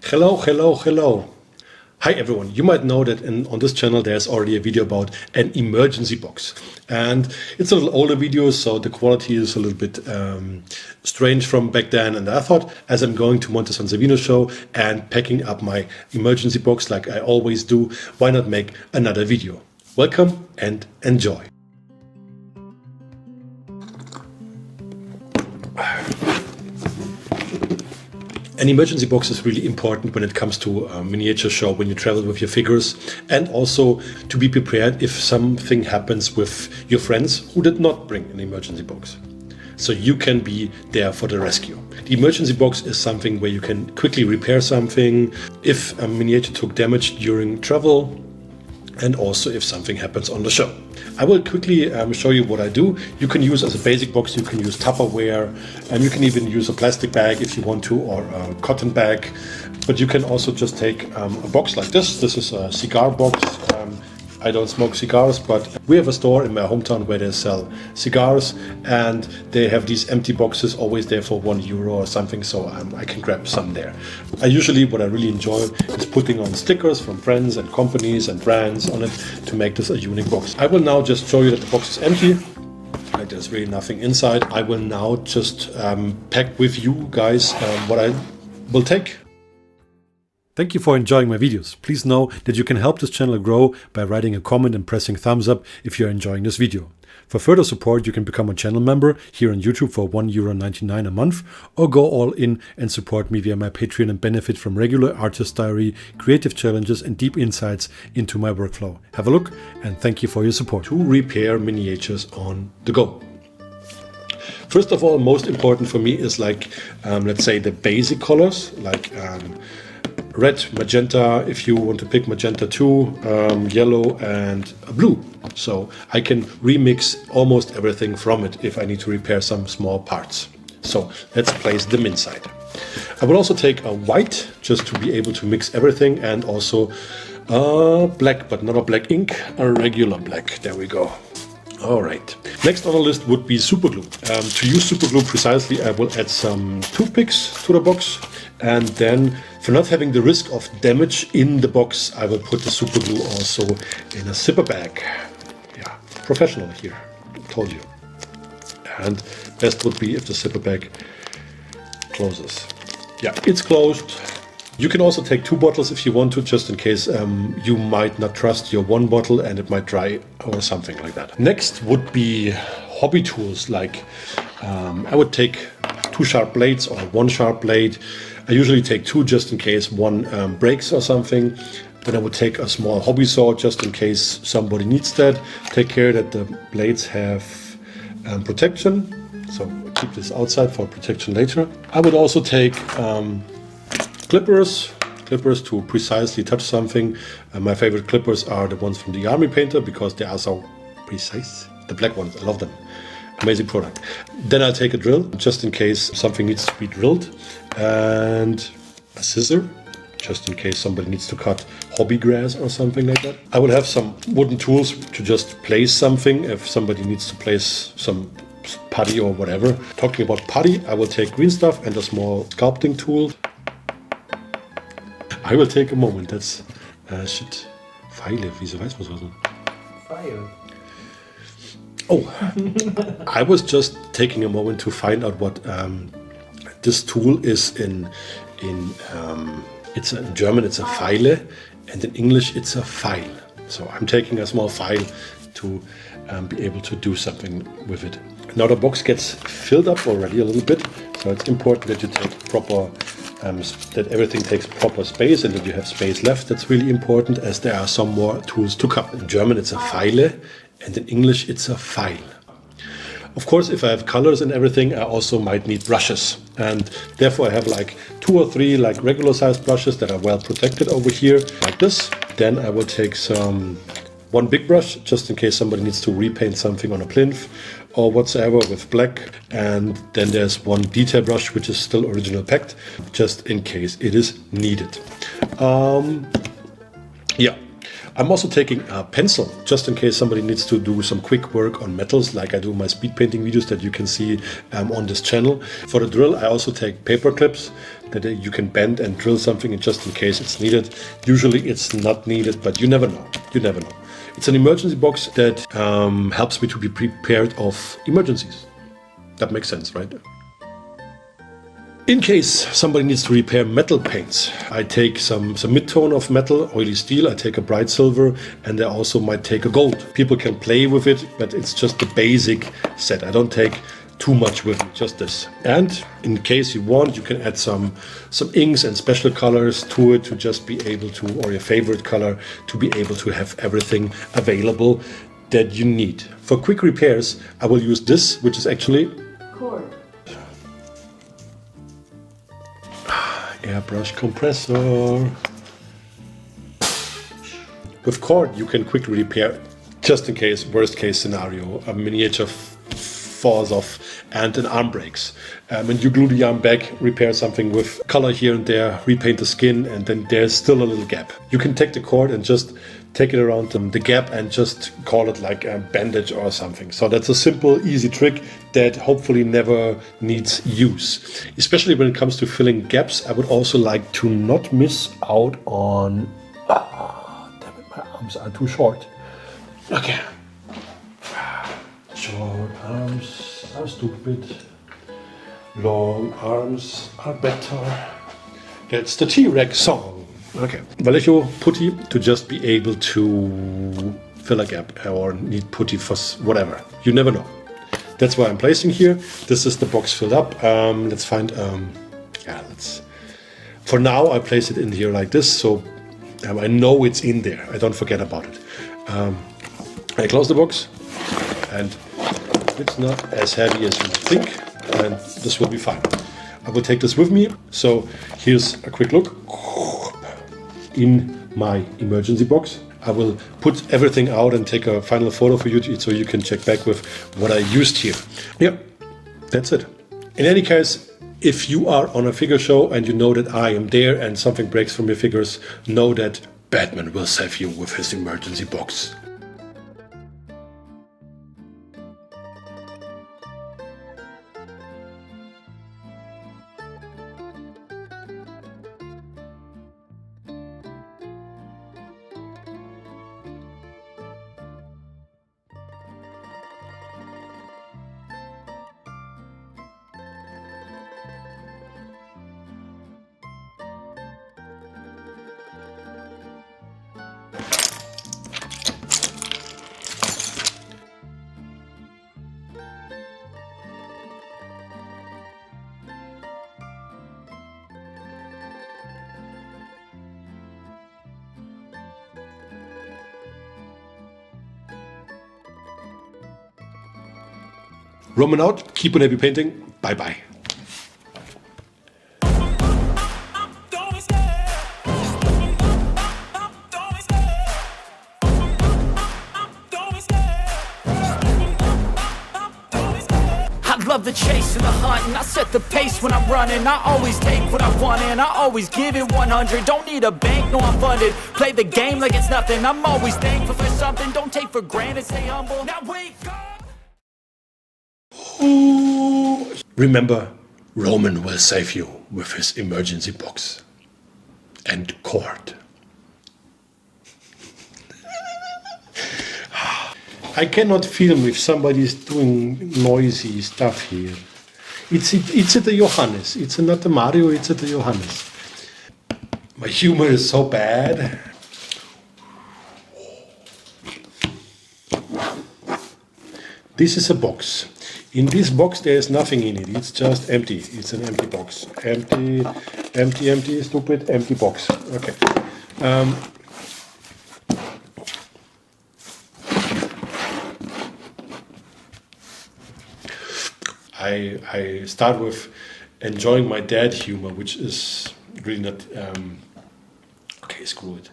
Hello. Hi everyone, you might know that on this channel there's already a video about an emergency box. And it's a little older video, so the quality is a little bit strange from back then. And I thought, as I'm going to Monte San Savino show and packing up my emergency box like I always do, why not make another video? Welcome and enjoy. An emergency box is really important when it comes to a miniature show, when you travel with your figures, and also to be prepared if something happens with your friends who did not bring an emergency box. So you can be there for the rescue. The emergency box is something where you can quickly repair something if a miniature took damage during travel, and also if something happens on the show. I will quickly show you what I do. You can use as a basic box, you can use Tupperware, and you can even use a plastic bag if you want to, or a cotton bag. But you can also just take a box like this. This is a cigar box. I don't smoke cigars, but we have a store in my hometown where they sell cigars, and they have these empty boxes always there for €1 or something, so I can grab some there. What I really enjoy is putting on stickers from friends and companies and brands on it to make this a unique box. I will now just show you that the box is empty. Like there's really nothing inside. I will now just pack with you guys what I will take. Thank you for enjoying my videos. Please know that you can help this channel grow by writing a comment and pressing thumbs up if you're enjoying this video. For further support, you can become a channel member here on YouTube for €1.99 a month, or go all in and support me via my Patreon and benefit from regular artist diary, creative challenges and deep insights into my workflow. Have a look and thank you for your support. To repair miniatures on the go. First of all, most important for me is let's say the basic colors, red, magenta, if you want to pick magenta too, yellow and blue. So I can remix almost everything from it if I need to repair some small parts. So let's place them inside. I will also take a white just to be able to mix everything, and also black, but not a black ink, a regular black. There we go. All right. Next on the list would be super glue. To use super glue precisely, I will add some toothpicks to the box, and then for not having the risk of damage in the box, I will put the super glue also in a zipper bag. Yeah, professional here, told you. And best would be if the zipper bag closes. Yeah, it's closed. You can also take 2 bottles if you want to, just in case you might not trust your 1 bottle and it might dry or something like that. Next would be hobby tools, I would take 2 sharp blades or 1 sharp blade. I usually take 2 just in case one breaks or something. Then I would take a small hobby saw just in case somebody needs that. Take care that the blades have protection, so keep this outside for protection later. I would also take clippers to precisely touch something. My favorite clippers are the ones from the Army Painter because they are so precise. The black ones, I love them. Amazing product. Then I'll take a drill just in case something needs to be drilled, and a scissor just in case somebody needs to cut hobby grass or something like that. I will have some wooden tools to just place something if somebody needs to place some putty or whatever. Talking about putty, I will take green stuff and a small sculpting tool. I will take a moment, that's shit. Pfeile, wieso weiß man so? Pfeil. Oh, I was just taking a moment to find out what this tool is in German it's a Pfeile, and in English it's a file. So I'm taking a small file to be able to do something with it. Now the box gets filled up already a little bit, so it's important that you take proper that everything takes proper space and that you have space left. That's really important, as there are some more tools to come. In German it's a Pfeile, and in English it's a file. Of course, if I have colors and everything, I also might need brushes, and therefore I have 2 or 3 regular sized brushes that are well protected over here, like this. Then I will take 1 big brush just in case somebody needs to repaint something on a plinth or whatsoever with black, and then there's 1 detail brush which is still original packed just in case it is needed. Yeah, I'm also taking a pencil, just in case somebody needs to do some quick work on metals, like I do my speed painting videos that you can see on this channel. For the drill, I also take paper clips that you can bend and drill something in just in case it's needed. Usually it's not needed, but you never know. You never know. It's an emergency box that helps me to be prepared of emergencies. That makes sense, right? In case somebody needs to repair metal paints, I take some mid-tone of metal, oily steel, I take a bright silver, and I also might take a gold. People can play with it, but it's just the basic set. I don't take too much with me, just this. And in case you want, you can add some inks and special colors to it to just be able to, or your favorite color, to be able to have everything available that you need. For quick repairs, I will use this, which is actually cord. Airbrush compressor. With cord you can quickly repair, just in case, worst case scenario, a miniature falls off and an arm breaks. And you glue the arm back, repair something with color here and there, repaint the skin, and then there's still a little gap. You can take the cord and just take it around the gap and just call it like a bandage or something. So that's a simple, easy trick that hopefully never needs use. Especially when it comes to filling gaps, I would also like to not miss out on... damn it, my arms are too short. Okay. Short arms are stupid. Long arms are better. That's the T-Rex song. Okay, Vallejo putty to just be able to fill a gap or need putty for whatever. You never know. That's why I'm placing here. This is the box filled up. Let's find, for now I place it in here like this, so I know it's in there. I don't forget about it. I close the box, and it's not as heavy as you think, and this will be fine. I will take this with me. So here's a quick look. In my emergency box, I will put everything out and take a final photo for you so you can check back with what I used here. Yeah, that's it. In any case, if you are on a figure show and you know that I am there and something breaks from your figures, know that Batman will save you with his emergency box. Roman out, keep on happy painting, bye bye. Love the chase and the hunt, and I set the pace when I'm running. I always take what I want and I always give it 100. Don't need a bank, no I'm funded. Play the game like it's nothing. I'm always thankful for something. Don't take for granted, stay humble. Now wake up. Remember, Roman will save you with his emergency box and cord. I cannot film if somebody is doing noisy stuff here. It's the Johannes. It's not the Mario, it's the Johannes. My humor is so bad. This is a box. In this box there is nothing in it. It's just empty. It's an empty box. Empty, empty, empty, stupid, empty box. Okay. I start with enjoying my dad humor, which is really not... okay, screw it.